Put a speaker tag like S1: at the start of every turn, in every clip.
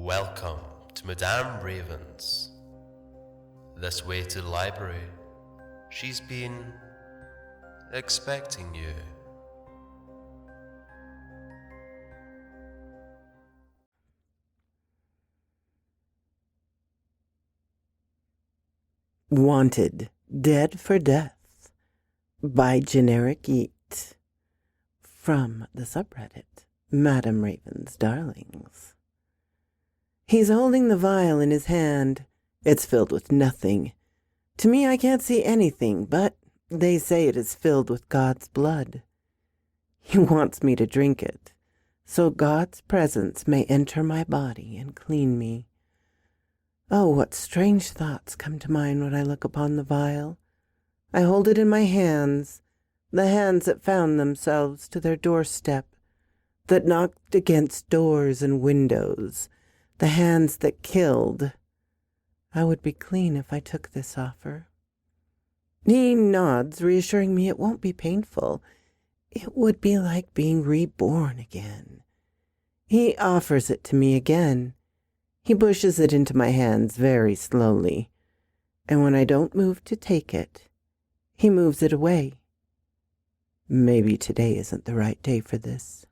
S1: Welcome to Madame Raven's. This way to the library. She's been expecting you.
S2: Wanted, Dead for Death by Generic Yeet from the subreddit Madame Raven's Darlings. He's holding the vial in his hand. It's filled with nothing. To me, I can't see anything, but they say it is filled with God's blood. He wants me to drink it, so God's presence may enter my body and clean me. Oh, what strange thoughts come to mind when I look upon the vial. I hold it in my hands, the hands that found themselves to their doorstep, that knocked against doors and windows, the hands that killed. I would be clean if I took this offer. He nods, reassuring me it won't be painful. It would be like being reborn again. He offers it to me again. He pushes it into my hands very slowly, and when I don't move to take it, he moves it away. Maybe today isn't the right day for this.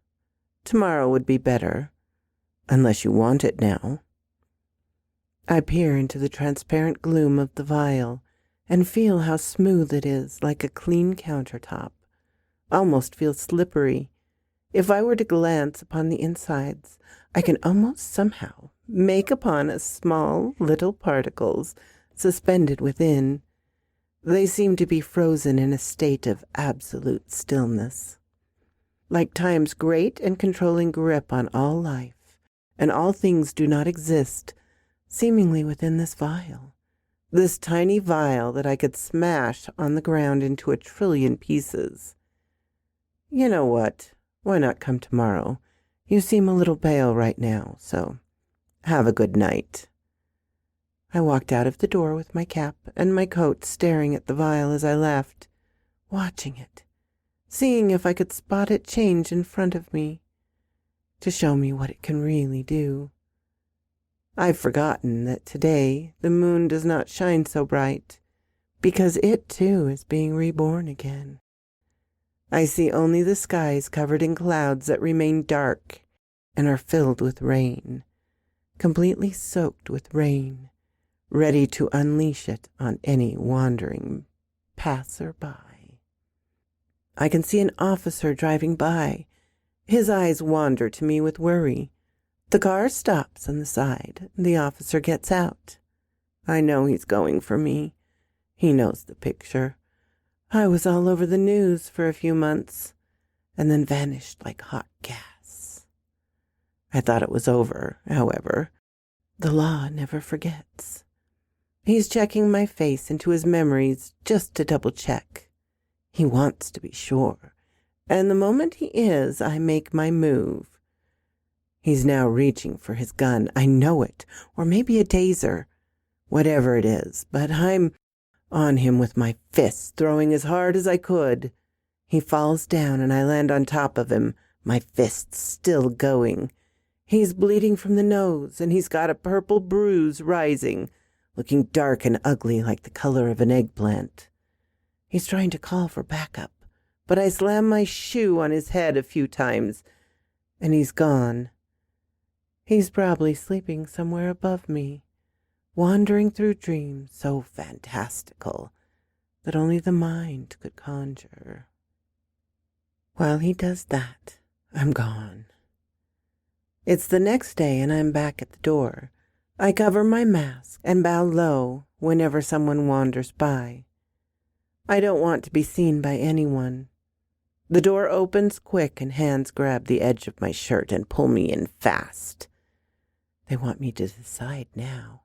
S2: Tomorrow would be better, unless you want it now. I peer into the transparent gloom of the vial and feel how smooth it is, like a clean countertop. Almost feel slippery. If I were to glance upon the insides, I can almost somehow make upon a small little particles suspended within. They seem to be frozen in a state of absolute stillness, like time's great and controlling grip on all life, and all things do not exist, seemingly within this vial, this tiny vial that I could smash on the ground into 1,000,000,000,000 pieces. You know what? Why not come tomorrow? You seem a little pale right now, so have a good night. I walked out of the door with my cap and my coat, staring at the vial as I left, watching it, seeing if I could spot it change in front of me, to show me what it can really do. I've forgotten that today the moon does not shine so bright, because it too is being reborn again. I see only the skies covered in clouds that remain dark and are filled with rain, completely soaked with rain, ready to unleash it on any wandering passer-by. I can see an officer driving by. His eyes wander to me with worry. The car stops on the side. The officer gets out. I know he's going for me. He knows the picture. I was all over the news for a few months, and then vanished like hot gas. I thought it was over, however. The law never forgets. He's checking my face into his memories just to double-check. He wants to be sure, and the moment he is, I make my move. He's now reaching for his gun. I know it, or maybe a taser, whatever it is, but I'm on him with my fists, throwing as hard as I could. He falls down and I land on top of him, my fists still going. He's bleeding from the nose and he's got a purple bruise rising, looking dark and ugly like the color of an eggplant. He's trying to call for backup, but I slam my shoe on his head a few times and he's gone. He's probably sleeping somewhere above me, wandering through dreams so fantastical that only the mind could conjure. While he does that, I'm gone. It's the next day and I'm back at the door. I cover my mask and bow low whenever someone wanders by. I don't want to be seen by anyone. The door opens quick and hands grab the edge of my shirt and pull me in fast. They want me to decide now.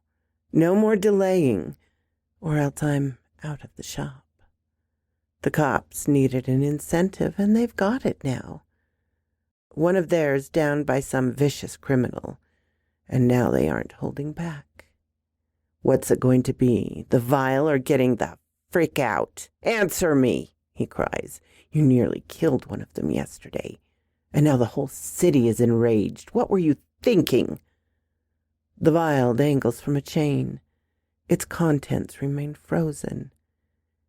S2: No more delaying, or else I'm out of the shop. The cops needed an incentive, and they've got it now. One of theirs downed by some vicious criminal, and now they aren't holding back. What's it going to be, the vial or getting the frick out? Answer me, he cries. You nearly killed one of them yesterday, and now the whole city is enraged. What were you thinking? The vial dangles from a chain. Its contents remain frozen.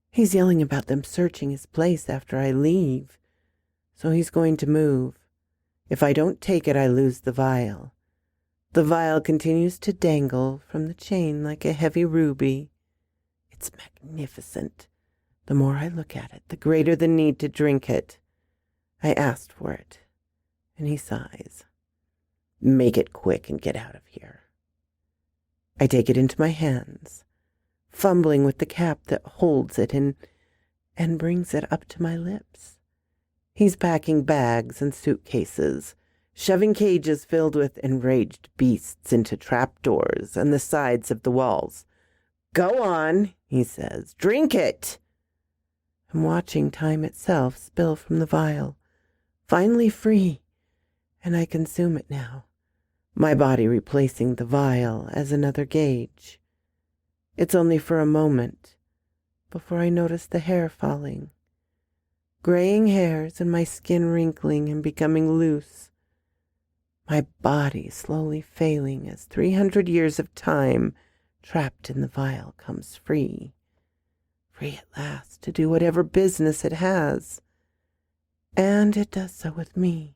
S2: He's yelling about them searching his place after I leave, so he's going to move. If I don't take it, I lose the vial. The vial continues to dangle from the chain like a heavy ruby. It's magnificent. The more I look at it, the greater the need to drink it. I asked for it, and he sighs. Make it quick and get out of here. I take it into my hands, fumbling with the cap that holds it and brings it up to my lips. He's packing bags and suitcases, shoving cages filled with enraged beasts into trapdoors and the sides of the walls. Go on, he says. Drink it. I'm watching time itself spill from the vial, finally free, and I consume it now, my body replacing the vial as another gauge. It's only for a moment before I notice the hair falling, graying hairs and my skin wrinkling and becoming loose, my body slowly failing as 300 years of time trapped in the vial comes free at last to do whatever business it has. And it does so with me.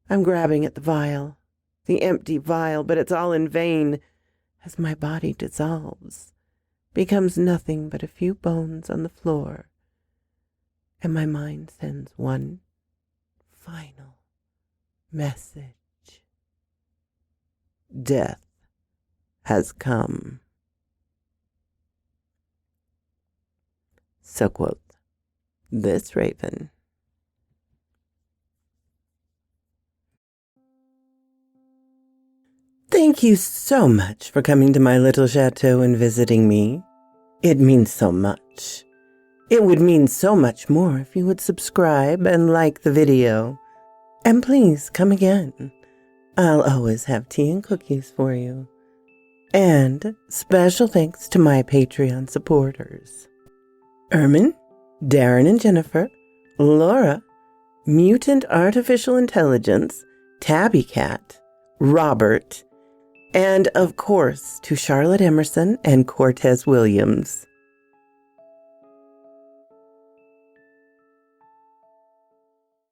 S2: I'm grabbing at the vial, the empty vial, but it's all in vain as my body dissolves, becomes nothing but a few bones on the floor, and my mind sends one final message. Death has come. So quoth this raven. Thank you so much for coming to my little chateau and visiting me. It means so much. It would mean so much more if you would subscribe and like the video. And please come again. I'll always have tea and cookies for you. And special thanks to my Patreon supporters: Ermin, Darren and Jennifer, Laura, Mutant Artificial Intelligence, Tabby Cat, Robert, and of course to Charlotte Emerson and Cortez Williams.